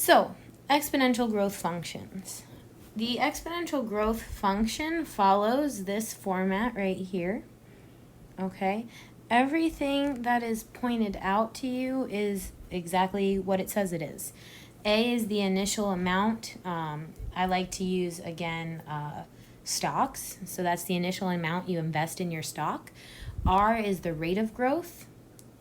So, exponential growth functions. The exponential growth function follows this format right here, okay? Everything that is pointed out to you is exactly what it says it is. A is the initial amount. I like to use, again, stocks. So that's the initial amount you invest in your stock. R is the rate of growth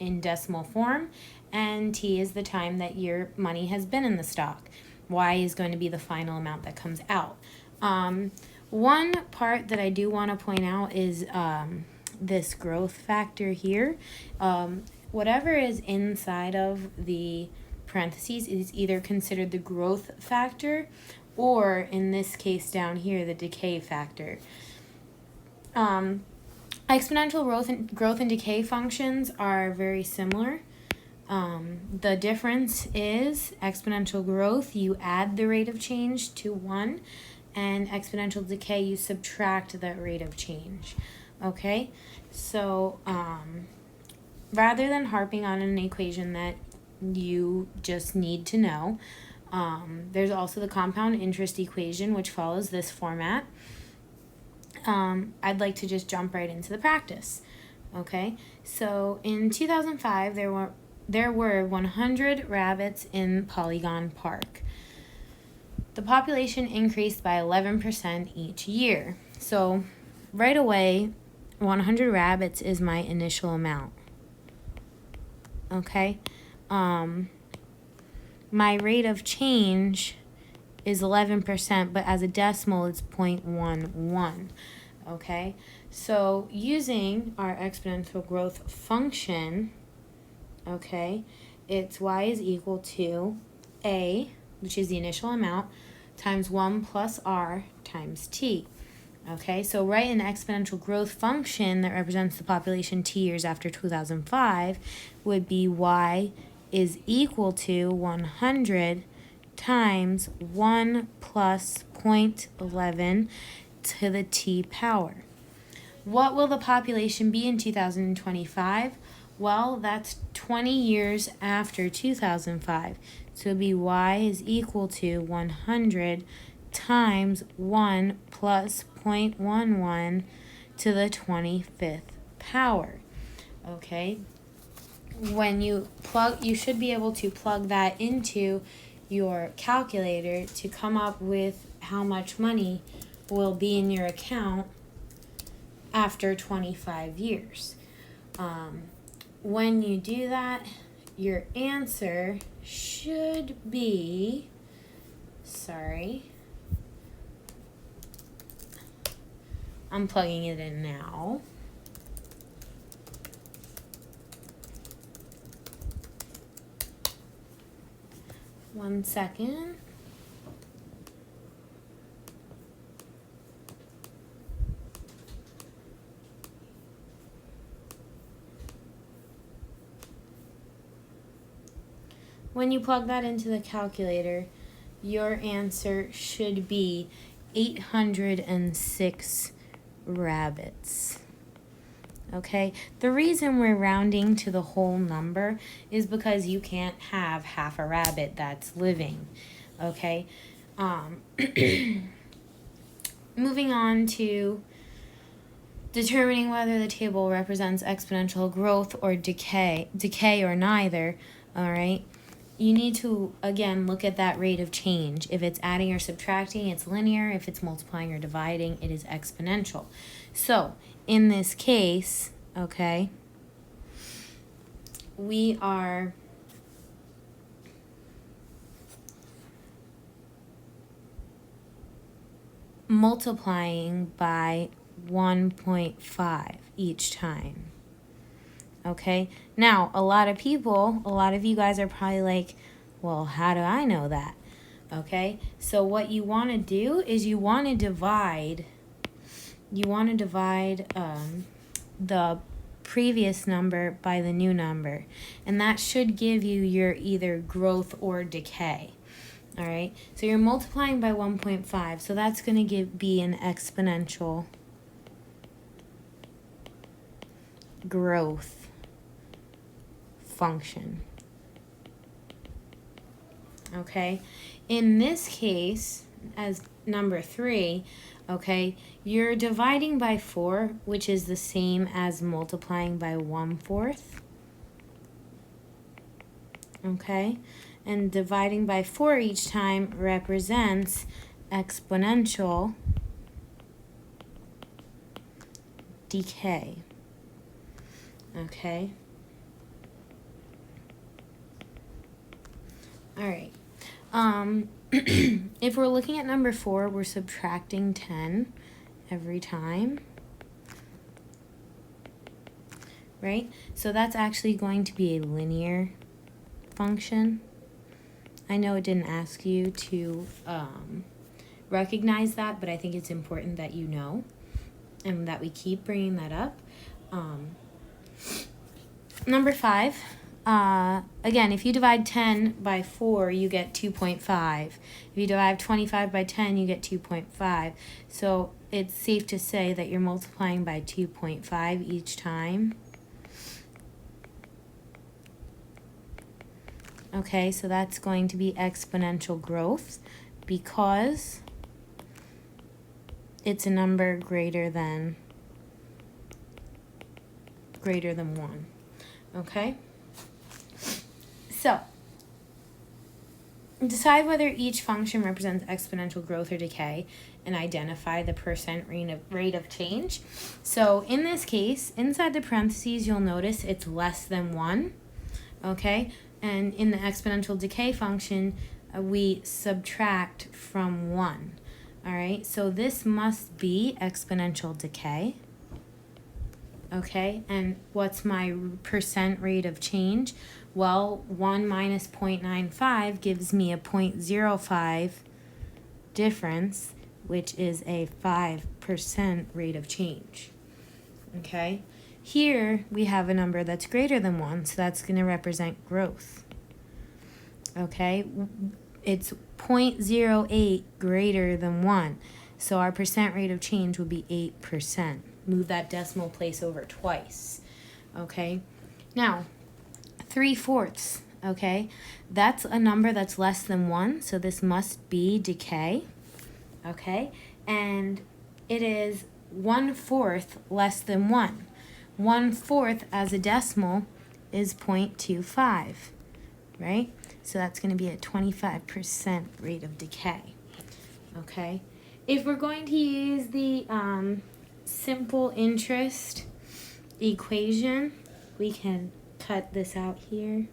in decimal form. And T is the time that your money has been in the stock. Y is going to be the final amount that comes out. One part that I do want to point out is this growth factor here. Whatever is inside of the parentheses is either considered the growth factor or, in this case down here, the decay factor. Exponential growth and decay functions are very similar. The difference is exponential growth, you add the rate of change to 1, and exponential decay, you subtract that rate of change. Okay, so rather than harping on an equation that you just need to know, there's also the compound interest equation, which follows this format. I'd like to just jump right into the practice. Okay, so in 2005, there were 100 rabbits in Polygon Park. The population increased by 11% each year. So right away, 100 rabbits is my initial amount. Okay? My rate of change is 11%, but as a decimal, it's 0.11. Okay? So using our exponential growth function, okay, it's y is equal to a, which is the initial amount, times 1 plus r times t. Okay, so write an exponential growth function that represents the population t years after 2005 would be y is equal to 100 times 1 plus 0.11 to the t power. What will the population be in 2025? Well, that's 20 years after 2005. So it would be y is equal to 100 times 1 plus 0.11 to the 25th power. Okay? When you should be able to plug that into your calculator to come up with how much money will be in your account after 25 years. When you do that, your answer should be, I'm plugging it in now. One second. When you plug that into the calculator, your answer should be 806 rabbits. Okay, the reason we're rounding to the whole number is because you can't have half a rabbit that's living. Okay, moving on to determining whether the table represents exponential growth or decay or neither. All right. You need to, again, look at that rate of change. If it's adding or subtracting, it's linear. If it's multiplying or dividing, it is exponential. So, in this case, okay, we are multiplying by 1.5 each time. Okay, now a lot of you guys are probably like, well, how do I know that? Okay, so what you want to do is you want to divide the previous number by the new number, and that should give you your either growth or decay. All right, so you're multiplying by 1.5, so that's going to be an exponential growth function. okay? In this case, as number 3, okay, you're dividing by 4, which is the same as multiplying by 1/4, okay? And dividing by 4 each time represents exponential decay, okay? All right. If we're looking at number 4, we're subtracting 10 every time, right? So that's actually going to be a linear function. I know it didn't ask you to recognize that, but I think it's important that you know and that we keep bringing that up. Number 5. Again, if you divide 10 by 4, you get 2.5. If you divide 25 by 10, you get 2.5. So it's safe to say that you're multiplying by 2.5 each time. Okay, so that's going to be exponential growth because it's a number greater than 1. Okay? So, decide whether each function represents exponential growth or decay and identify the percent rate of change. So, in this case, inside the parentheses, you'll notice it's less than 1, okay? And in the exponential decay function, we subtract from 1, all right? So, this must be exponential decay. Okay, and what's my percent rate of change? Well, 1 minus 0.95 gives me a 0.05 difference, which is a 5% rate of change. Okay, here we have a number that's greater than 1, so that's going to represent growth. Okay, it's 0.08 greater than 1, so our percent rate of change would be 8%. Move that decimal place over twice, okay? Now, 3/4, okay? That's a number that's less than 1, so this must be decay, okay? And it is 1/4 less than 1. 1/4 as a decimal is 0.25, right? So that's going to be a 25% rate of decay, okay? If we're going to use the simple interest equation, we can cut this out here.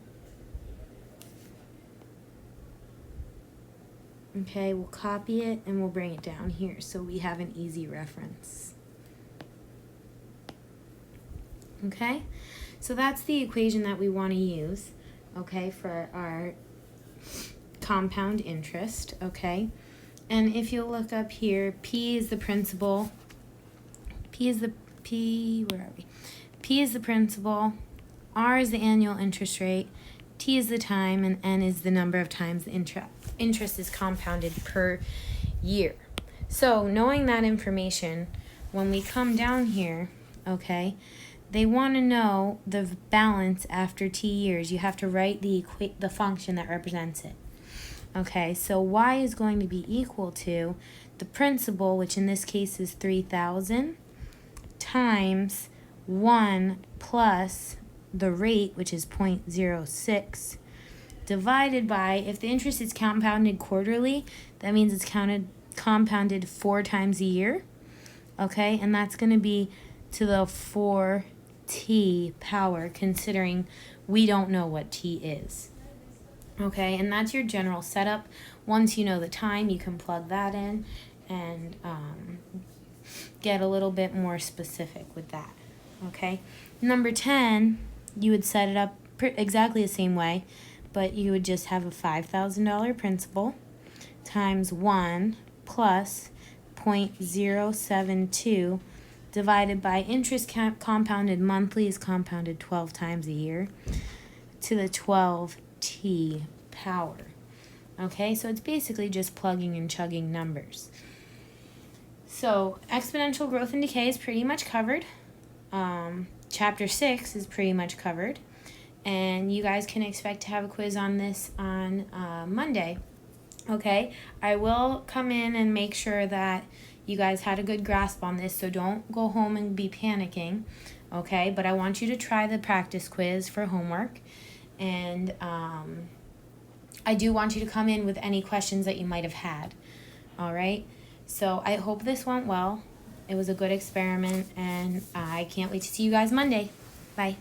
Okay, we'll copy it and we'll bring it down here so we have an easy reference. Okay, so that's the equation that we want to use, okay, for our compound interest, okay? And if you look up here, P is the principal, P is the principal, R is the annual interest rate, T is the time, and N is the number of times the interest is compounded per year. So knowing that information, when we come down here, okay, they want to know the balance after T years. You have to write the function that represents it. Okay, so Y is going to be equal to the principal, which in this case is 3,000, times 1 plus the rate, which is 0.06, divided by, if the interest is compounded quarterly, that means it's compounded 4 times a year, okay? And that's going to be to the 4t power, considering we don't know what t is. Okay, and that's your general setup. Once you know the time, you can plug that in and get a little bit more specific with that. Okay, number 10, you would set it up exactly the same way, but you would just have a $5,000 principal times 1 plus 0.072 divided by interest compounded monthly is compounded 12 times a year to the 12t power. Okay, so it's basically just plugging and chugging numbers. So exponential growth and decay is pretty much covered. Chapter 6 is pretty much covered. and you guys can expect to have a quiz on this on Monday. Okay, I will come in and make sure that you guys had a good grasp on this, so don't go home and be panicking, okay? But I want you to try the practice quiz for homework, and I do want you to come in with any questions that you might have had, all right? So I hope this went well. It was a good experiment, and I can't wait to see you guys Monday. Bye.